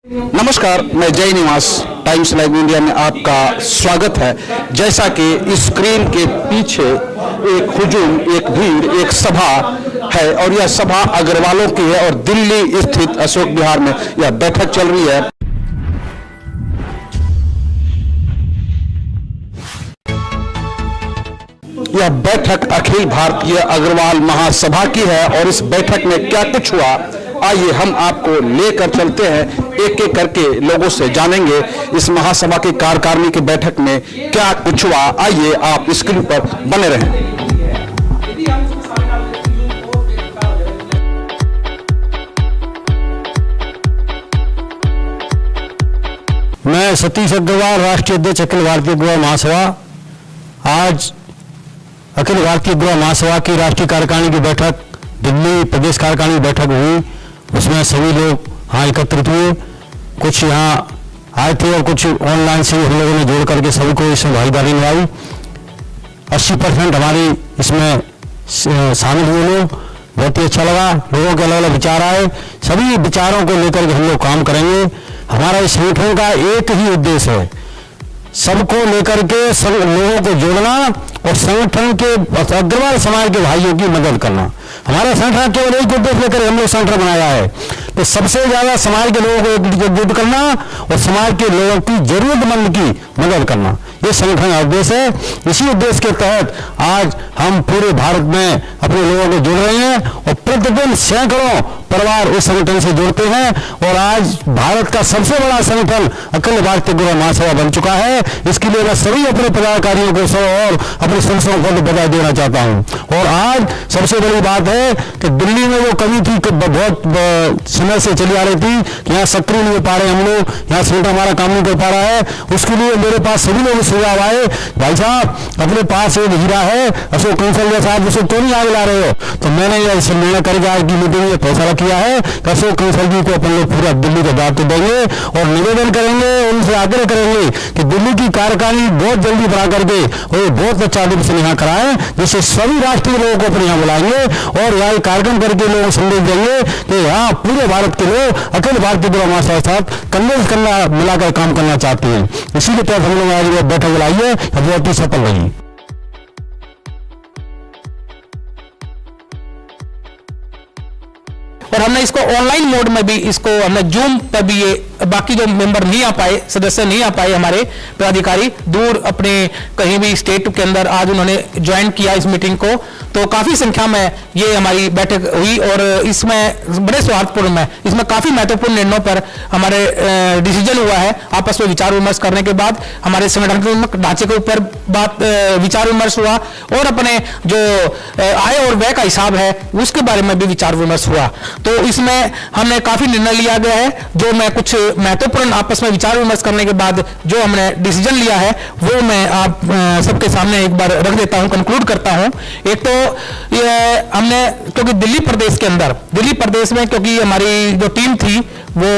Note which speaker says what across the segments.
Speaker 1: नमस्कार, मैं जय निवास टाइम्स लाइव इंडिया में आपका स्वागत है। जैसा कि स्क्रीन के पीछे एक हुजूम, एक भीड़, एक सभा है और यह सभा अग्रवालों की है और दिल्ली स्थित अशोक विहार में यह बैठक चल रही है। यह बैठक अखिल भारतीय अग्रवाल महासभा की है और इस बैठक में क्या कुछ हुआ, आइए हम आपको लेकर चलते हैं। एक एक करके लोगों से जानेंगे इस महासभा की कार्यकारिणी की बैठक में क्या कुछ हुआ। आइए आप स्क्रीन पर बने रहें।
Speaker 2: मैं सतीश अग्रवाल, राष्ट्रीय अध्यक्ष अखिल भारतीय अग्रवाल महासभा। आज अखिल भारतीय अग्रवाल महासभा की राष्ट्रीय कार्यकारिणी की बैठक दिल्ली प्रदेश कार्यकारिणी बैठक हुई। उसमें सभी लोग यहाँ एकत्रित हुए, कुछ यहाँ आए थे और कुछ ऑनलाइन से हम लोगों ने जोड़ करके सभी को इसमें भागीदारी निभाई। 80% हमारी इसमें शामिल हुए लोग। बहुत ही अच्छा लगा, लोगों के अलग अलग विचार आए। सभी विचारों को लेकर के हम लोग काम करेंगे। हमारा इस संगठन का एक ही उद्देश्य है, सबको लेकर के सब लोगों को जोड़ना और संगठन के अग्रवाल समाज के भाइयों की मदद करना। हमारा संगठन केवल एक उद्देश्य लेकर हम लोग संगठन बनाया है, तो सबसे ज्यादा समाज के लोगों को एकजुट करना और समाज के लोगों की जरूरतमंद की मदद करना, ये संगठन का उद्देश्य है। इसी उद्देश्य के तहत आज हम पूरे भारत में अपने लोगों को जोड़ रहे हैं और प्रतिदिन सैकड़ों परिवार इस संगठन से जुड़ते हैं और आज भारत का सबसे बड़ा संगठन अखिल भारतीय अग्रवाल महासभा बन चुका है। इसके लिए मैं सभी अपने पदाधिकारियों को और अपने संस्थाओं को बधाई देना चाहता हूं। और आज सबसे बड़ी बात है कि दिल्ली में वो कमी थी, बहुत समय से चली आ रही थी कि यहाँ सक्रिय नहीं हो पा रहे हम लोग, यहाँ संगठन हमारा काम नहीं कर पा रहा है। उसके लिए मेरे पास सभी लोग सुझाव आए, भाई साहब अपने पास एक हीरा है अशोक कंसल साहब, उसे क्यों नहीं आगे ला रहे हो? तो मैंने यह निर्णय करके आज की मीटिंग में फैसला किया है कि अशोक कंसल जी को अपन लोग पूरा दिल्ली का दायित्व देंगे और निवेदन करेंगे, उनसे आग्रह करेंगे कि दिल्ली की कार्यकारिणी बहुत जल्दी बना करके और बहुत अच्छा अधिवेशन यहाँ कराएं, जिससे सभी राष्ट्रीय लोगों को अपने यहाँ बुलाएंगे और यहाँ कार्यक्रम करके लोगों को संदेश देंगे कि यहाँ पूरे भारत के लोग अखिल भारतीय अग्रवाल महासभा के साथ कन्वेंस करना मिलाकर काम करना चाहते हैं। इसी के तहत हम लोग आज बैठक बुलाई है, बहुत ही सफल रही।
Speaker 3: और हमने इसको ऑनलाइन मोड में भी, इसको हमने जूम पर भी, ये बाकी जो मेंबर नहीं आ पाए, सदस्य नहीं आ पाए, हमारे पदाधिकारी दूर अपने कहीं भी स्टेट के अंदर, आज उन्होंने ज्वाइन किया इस मीटिंग को। तो काफी संख्या में ये हमारी बैठक हुई और इसमें बड़े सौहार्दपूर्ण में, इसमें काफी महत्वपूर्ण निर्णयों पर हमारे डिसीजन हुआ है। आपस में विचार विमर्श करने के बाद हमारे संगठनात्मक ढांचे के ऊपर विचार विमर्श हुआ और अपने जो आय और व्यय का हिसाब है उसके बारे में भी विचार विमर्श हुआ। तो इसमें हमने काफी निर्णय लिया गया है, जो मैं कुछ महत्वपूर्ण आपस में विचार विमर्श करने के बाद जो हमने डिसीजन लिया है वो मैं आप सबके सामने एक बार रख देता हूं, कंक्लूड करता हूं। एक तो ये हमने, क्योंकि दिल्ली प्रदेश के अंदर, दिल्ली प्रदेश में क्योंकि हमारी जो टीम थी वो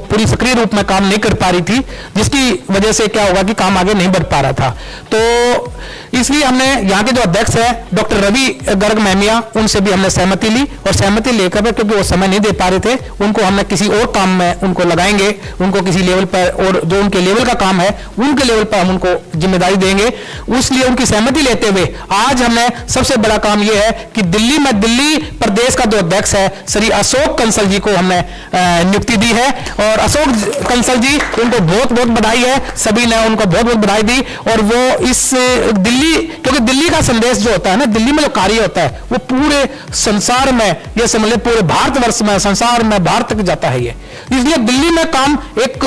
Speaker 3: पूरी सक्रिय रूप में काम नहीं कर पा रही थी, जिसकी वजह से क्या होगा कि काम आगे नहीं बढ़ पा रहा था। तो इसलिए हमने यहाँ के जो अध्यक्ष है डॉक्टर रवि गर्ग मैमिया, उनसे भी हमने सहमति ली और सहमति लेकर, क्योंकि वो समय नहीं दे पा रहे थे, उनको हमने किसी और काम में उनको लगाएंगे, उनको किसी लेवल पर, और जो उनके लेवल का काम है उनके लेवल पर हम उनको जिम्मेदारी देंगे। उसलिए उनकी सहमति लेते हुए आज हमने सबसे बड़ा काम यह है कि दिल्ली में दिल्ली प्रदेश का जो अध्यक्ष है श्री अशोक कंसल जी को हमने नियुक्ति दी है। और अशोक कंसल जी, उनको बहुत बहुत बधाई है, सभी ने उनको बहुत बहुत बधाई दी। और वो इस दिल्ली, क्योंकि दिल्ली का संदेश जो होता है ना, दिल्ली में जो कार्य होता है वो पूरे संसार में, ये समझ ले पूरे भारतवर्ष में, संसार में, भारत तक जाता है ये। इसलिए दिल्ली में काम एक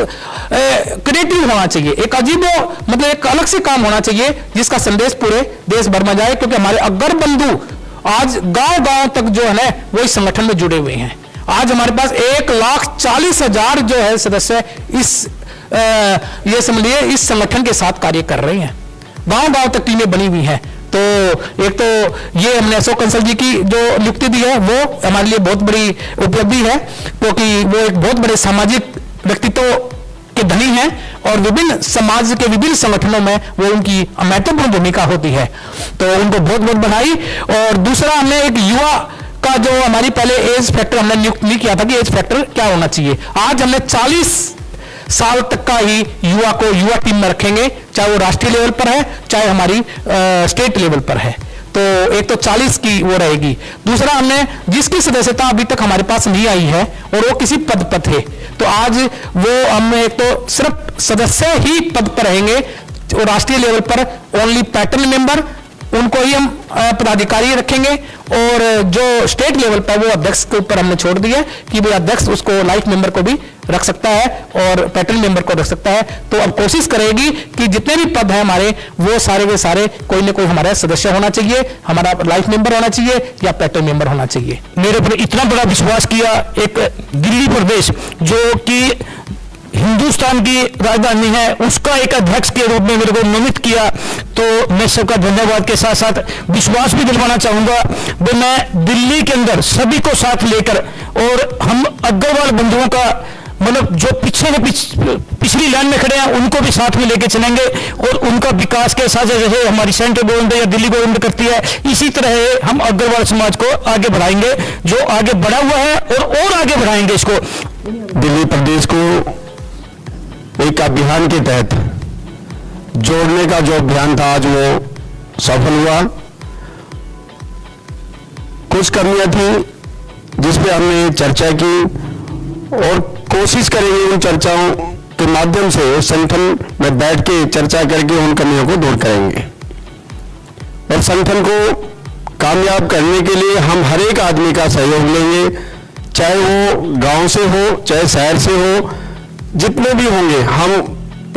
Speaker 3: क्रिएटिव होना चाहिए, एक अजीब, मतलब एक अलग से काम होना चाहिए जिसका संदेश पूरे देश भर में जाए, क्योंकि हमारे अग्र बंधु आज गांव-गांव तक जो है ना वो इस संगठन में जुड़े हुए हैं। आज हमारे पास 1,40,000 जो है सदस्य इस ये समझिए इस संगठन के साथ कार्य कर रहे हैं, गांव-गांव तक टीमें बनी हुई हैं। तो एक तो ये हमने अशोक कंसल जी की जो नियुक्ति दी है वो हमारे लिए बहुत बड़ी उपलब्धि है, क्योंकि वो एक बहुत बड़े सामाजिक व्यक्तित्व के धनी हैं और विभिन्न समाज के विभिन्न संगठनों में वो उनकी महत्वपूर्ण भूमिका होती है। तो उनको बहुत बहुत बधाई। और दूसरा, हमने एक युवा का जो हमारी पहले एज फैक्टर हमने नियुक्त नहीं किया था कि एज फैक्टर क्या होना चाहिए। आज हमने 40 साल तक का ही युवा को युवा टीम में रखेंगे, चाहे वो राष्ट्रीय लेवल पर है चाहे हमारी स्टेट लेवल पर है। तो एक तो 40 की वो रहेगी। दूसरा, हमने जिसकी सदस्यता अभी तक हमारे पास नहीं आई है और वो किसी पद पर थे, तो आज वो हम एक तो सिर्फ सदस्य ही पद पर रहेंगे और राष्ट्रीय लेवल पर ओनली पैटर्न मेंबर उनको ही हम पदाधिकारी रखेंगे, और जो स्टेट लेवल पर वो अध्यक्ष के ऊपर हमने छोड़ दिया कि भाई अध्यक्ष उसको लाइफ मेंबर को भी रख सकता है और पैटर्न मेंबर को रख सकता है। तो अब कोशिश करेगी कि जितने भी पद हैं हमारे, वो सारे के सारे कोई ना कोई हमारा सदस्य होना चाहिए, हमारा लाइफ मेंबर होना चाहिए या पैटर्न मेंबर होना चाहिए।
Speaker 2: मेरे पर इतना बड़ा विश्वास किया एक दिल्ली प्रदेश जो कि हिंदुस्तान की राजधानी है, उसका एक अध्यक्ष के रूप में मेरे को नामित किया, तो मैं सबका धन्यवाद के साथ साथ विश्वास भी दिलवाना चाहूंगा। मैं दिल्ली के अंदर सभी को साथ लेकर और हम अग्रवाल बंधुओं का मतलब जो पिछली लाइन में खड़े हैं उनको भी साथ में लेके चलेंगे और उनका विकास के साथ जैसे हमारी सेंट्रल गवर्नमेंट या दिल्ली गवर्नमेंट करती है, इसी तरह हम अग्रवाल समाज को आगे बढ़ाएंगे, जो आगे बढ़ा हुआ है और आगे बढ़ाएंगे इसको।
Speaker 4: दिल्ली प्रदेश को एक अभियान के तहत जोड़ने का जो अभियान था आज वो सफल हुआ। कुछ कमियां थी जिस पे हमने चर्चा की और कोशिश करेंगे उन चर्चाओं के माध्यम से संगठन में बैठ के चर्चा करके उन कमियों को दूर करेंगे। और संगठन को कामयाब करने के लिए हम हर एक आदमी का सहयोग लेंगे, चाहे वो गांव से हो चाहे शहर से हो, जितने भी होंगे हम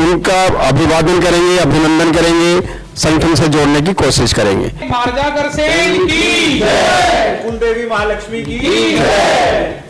Speaker 4: उनका अभिवादन करेंगे, अभिनंदन करेंगे, संगठन से जोड़ने की कोशिश करेंगे।
Speaker 5: कुलदेवी महालक्ष्मी की जय।